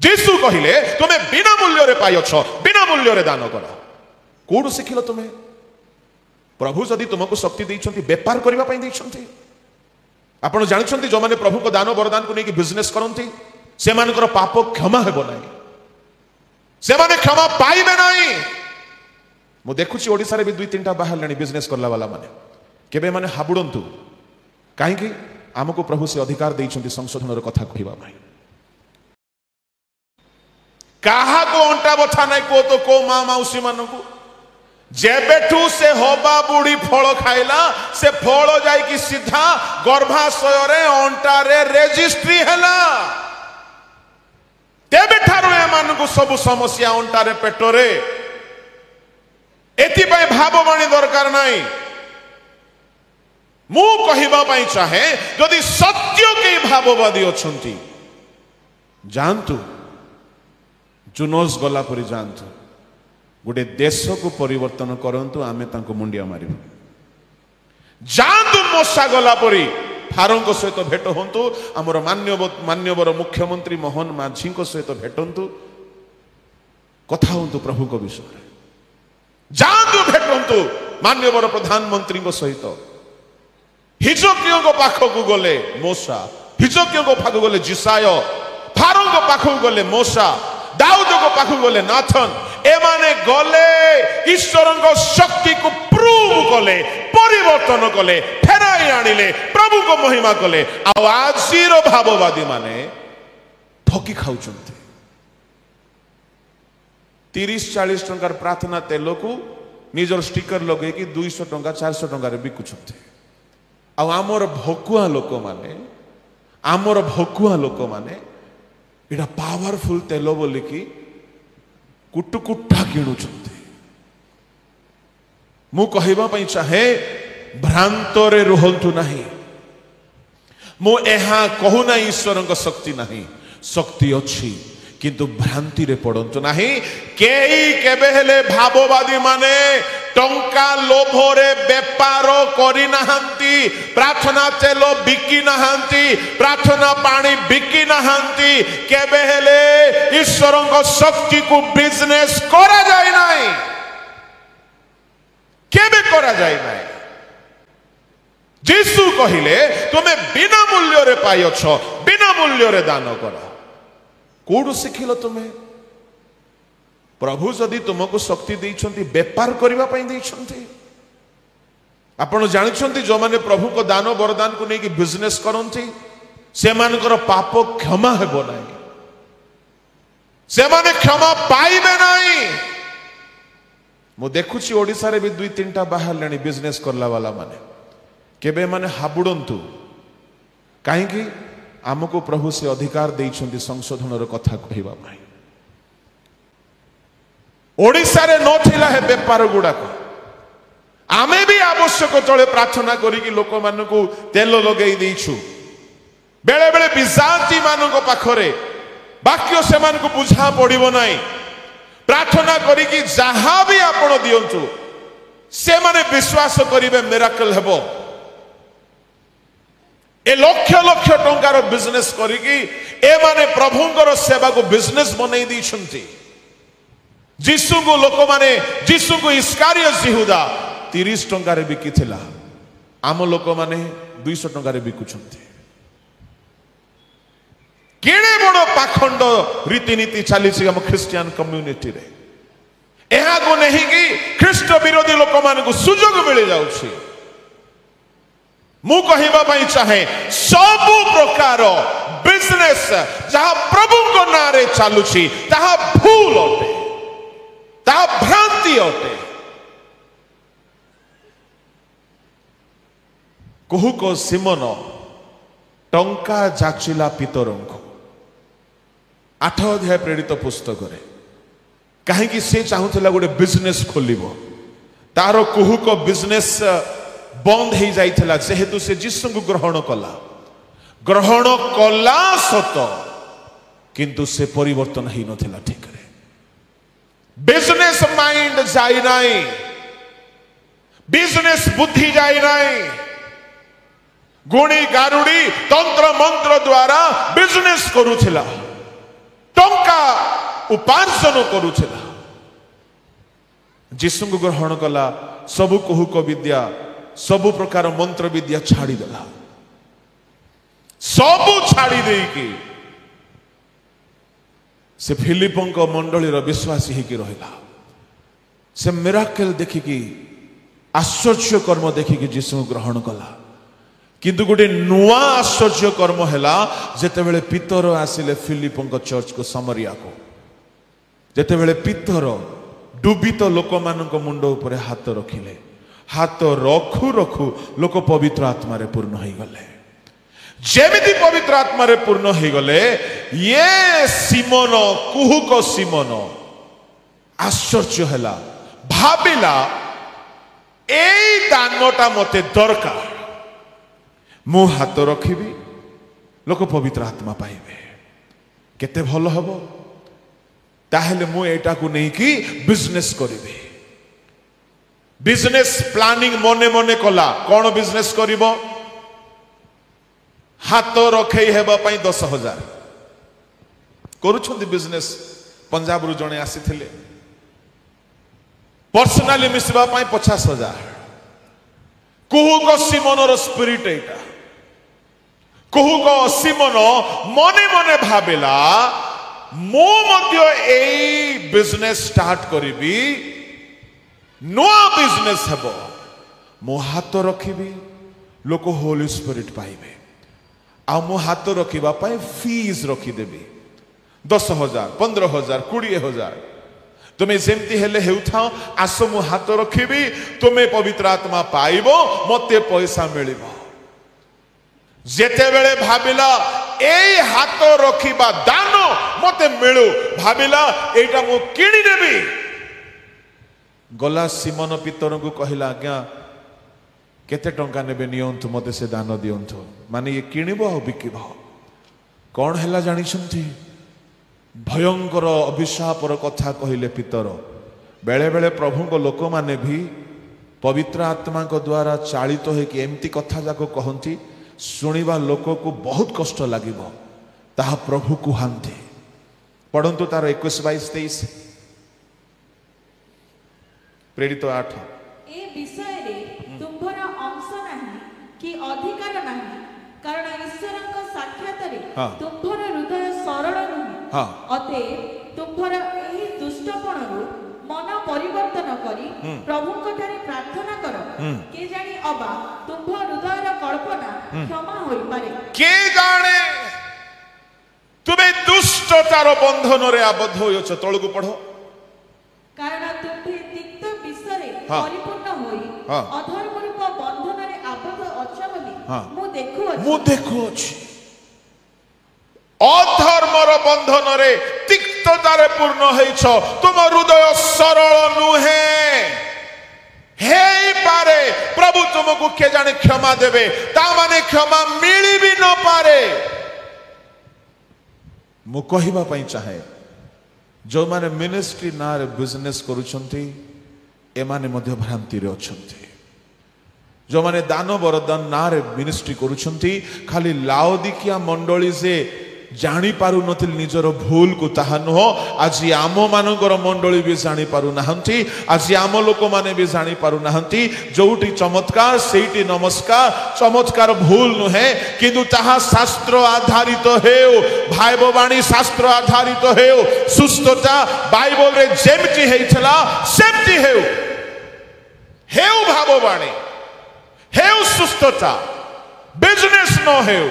जीसु कहिले तुम्हें बिना मूल्य रे पाई अछ बिना मूल्य रे दान कर कोड शिखिल तुम्हें प्रभु जदि तुमको शक्ति देइछंती व्यापार करबा पई देइछंती आपण जानछंती जो माने प्रभु को दान वरदान को नेकी बिजनेस करंती से मानकर पाप क्षमा हेबो नाही से माने क्षमा पाइबे नाही मु देखुची ओडिसा रे भी 2-3टा बाहर लेनी बिजनेस करला वाला माने केबे माने हाबुडंतु काहे कि हमको प्रभु से अधिकार देइछंती संशोधन रो कथा कहिबा पई काहा को अंटा बथा नाही को तो को मां मौसी मानकू जेबेठू से होबा बुढ़ी फल खाइला से फल जाई कि सीधा गर्भाशय रे अंटा रे रेजिस्ट्री हैला तेबे ठारो एमान को सब समस्या अंटा रे पेट रे एति पय भाववाणी दरकार नाही मु कहिबा पय चाहे यदि सत्य के भाववादी अछंती जानतु जुनोस गला परि जानतु गोटे देश को परिवर्तन करंतु आमे तांको मुंडिया मारिबु जानतु मोसा गला परि फारों सहित भेट हंतु आमर मान्यवर मुख्यमंत्री मोहन माझी सहित भेटंतु कथा हंतु प्रभु को विषय जानतु भेटंतु मान्यवर प्रधानमंत्री सहित हिजकियों पाखक गले मोसा हिजकियों पाखक गले जिसाय फारों पाखक गले मोसा दाऊद को पाखक गले नाथन एमाने गले ईश्वर शक्ति को प्रूव कले परिवर्तन कले फेराई आनिले प्रभु को महिमा कले आजिर भाववादी माने ठकी खाउचंती 30-40 टंकार प्रार्थना तेल को निजर स्टिकर लगे कि 200 टंका 400 टंकार बिकुचंती आमर भकुआ लोक माने इटा पावरफुल तेल बोलिकी कुटुकुटा किणुचंती मु कहिबा पई चाहे भ्रांतरे रुहंतु नाही मु एहा कहू ना ईश्वर शक्ति नाही शक्ति अछि किंतु भ्रांति रे पड़ंतु नाही केही केबे हेले भाववादी माने टंका लोभरे व्यापार करि नाहंती प्रार्थना तेल बिकी नाहंती प्रार्थना पानी बिकी नाहंती केबे हेले ईश्वर शक्ति को बिजनेस करा जाय नाही केबे करा जाय नाही जीसु कहिले तुम्हें बिना मूल्य रे पाई अछ बिना मूल्य रे दान कर कोड शिखिल तुम्हें प्रभु जदि तुमको शक्ति देइछंती व्यापार करबा पई देइछंती आपण जानछंती जो माने प्रभु को दान वरदान को नेकी बिजनेस करंती से मानकर पाप क्षमा हेबो नाही से माने क्षमा पाइबे नाही मु देखुची ओडिसा रे भी 2-3टा बाहर लेनी बिजनेस करला वाला माने केबे माने हाबुडंतु काहे कि हमको प्रभु से अधिकार देइछंती संशोधन रो कथा कहिबा पई ओडिसा रे नथिला हे व्यापार गुडा को आमे भी आवश्यक चले प्रार्थना करी कि लोक मान को तेल लगेई देइछु बेले बेले बिजाती मान को पाखरे वाक्य से मान को बुझा पड़िबो नाही प्रार्थना करी कि जहां भी आपण दियंतु से माने विश्वास करिवे मिराकल हेबो ए लक्ष लक्ष टंकार बिजनेस करिकी ए माने प्रभुंकर सेवा को बिजनेस बनै दैछंती जीसु को लोक माने जीसु को इस्कारियत यहूदा 30 टंकार बिकी थिला आम लोक माने 200 टंकार बिकुछंती केड़े बड़ पाखंड रीतिनीति चली हम ख्रिस्टियन कम्युनिटी रे एहा को नहीं कि ख्रिस्ट विरोधी लोक मान को सुजोग मिल जाउछि मु कहिबा पई चाहे सब प्रकार बिजनेस जहां प्रभु को नारे चालुछि ताहा भूल अटे ताहा भ्रांति अटे कुहुक सिमन टंका जाचिला पितरंको 8 अध्याय प्रेरित पुस्तक रे कहीं से चाहूला गोटे बिजनेस खोलिबो तारो कुहुक बिजनेस बंद हो जाइथिला जेहेतु से जीसु को ग्रहण कला सत किंतु से परिवर्तन ही नथिला ठीक रे बिजनेस माइंड जाई नाही बिजनेस बुद्धि जाई नाही गुणी गारुड़ी तंत्र मंत्र द्वारा बिजनेस करूथिला टंका उपार्जन करुला जीशु को ग्रहण कला सबु कुहुक विद्या सबु प्रकार मंत्र विद्या छाड़ीदेला सबु छाड़ी देकी से फिलिपों मंडलीर विश्वासी होकर रहा से मिराकल देखिकी आश्चर्य कर्म देखिकी जीशु ग्रहण कला किंतु गोटे नुआ आश्चर्य कर्म हैला जेतेबेले पितर आसिले फिलिपों चर्च को समरिया को जेतेबेले पितर डुबित लोक मानक मुंड उपरे हाथ रखिले हाथ रखु रखु लोक पवित्र आत्मा रे पूर्ण हो गले जेमिति पवित्र आत्मा रे पूर्ण हो गले ये सिमोन कुहुक सिमोन आश्चर्य हैला भाबिला एई दानटा मते दरकार मु हाथ रखिबी लोक पवित्र आत्मा पाइबे केते भल हबो ताहेले मु एटा को नहीं कि बिजनेस करिबे बिजनेस प्लानिंग मने मने कला कौन बिजनेस करिबो हाथ रखे हेबा पई 10,000 करूछंती बिजनेस पंजाब रु जणे आसीथिले पर्सनली मिसबा पई 50,000 कुहुक सिमोनर स्पिरिट एटा कुहुक सिमोन मने मने भाबिला मो मध्य एई बिजनेस स्टार्ट करिबी नुआ बिजनेस हेबो मो हाथ रखिबी लोक होली स्पिरिट पाइबे आ मो हाथ रखिबा पई फीस रखिदेबी 10,000 15,000 20,000 तुम्हें सेमती हेले हेउथाओ आसो मु हाथ रखिबी तुम्हें पवित्र आत्मा पाइबो मते पैसा मिलिबो जेते बेले भाबिला एई हाथ रखिबा दान मते मिलु भाबिला एटा मु किणी देबी गला सिमोन पितर को कहला आज्ञा केते टंका नेबे नियंतु मते से दान दियंतु माने ये किणिबो आ बिकिबो कोन हैला जानि छंती भयंकर अभिशापर कथा कहले पितर बेले बेले प्रभु को लोक माने भी पवित्र आत्मा को द्वारा चालित है कि एमती कथा जाको कहंती सुनिबा लोक को बहुत कष्ट लागिबो ताहा प्रभु कुहांती पढ़ंतु तार 21-22-23 प्रेरित 8 ए विषय रे तुम्भरा अंश नाही कि अधिकार नाही कारण ईश्वरक साक्षात रे तुम्भरा हृदय सरल नाही अतएव तुम्भरा एही दुष्टपणरु मन परिवर्तन करी प्रभु को ठारे प्रार्थना करो के जानी अबा तुम्भ हृदयर कल्पना क्षमा होई पारे के जाने तुम्हें दुष्टतार बंधन रे आबद्ध होयछ तळगु पढो कारण तुम्भे तिक्त विषय परिपूर्ण होई अधर्म रूप बंधन रे आबद्ध अछ बोली मु देखुछि अधर्मर बंधन रे तिक्ततारे पूर्ण होइछ तुम हृदय सरल नुहे हे पारे प्रभु तुमको के जाने क्षमा देबे ता माने क्षमा मिली भी न पारे मु कहिबा पई चाहे जो माने मिनिस्ट्री ना रे बिजनेस करूछंती ए माने मध्य भ्रांति रे अछंती जो माने दान वरदान ना रे मिनिस्ट्री करूछंती खाली लाओदिकिया मंडली से जानी पारु नथिल निजर भूल को ताहा नुह आज आम मानकर मंडली भी जानी पारु नाहंती आज आम लोक माने भी जानी पारु नाहंती जोटी चमत्कार सेठी नमस्कार चमत्कार भूल नुहे किंतु ताहा शास्त्र आधारित हेउ भाइबवाणी शास्त्र आधारित हेउ सुस्थता बाइबल रे जेमति हेइछला सेमति हेउ भाववाणी हेउ सुस्थता बिजनेस न हेउ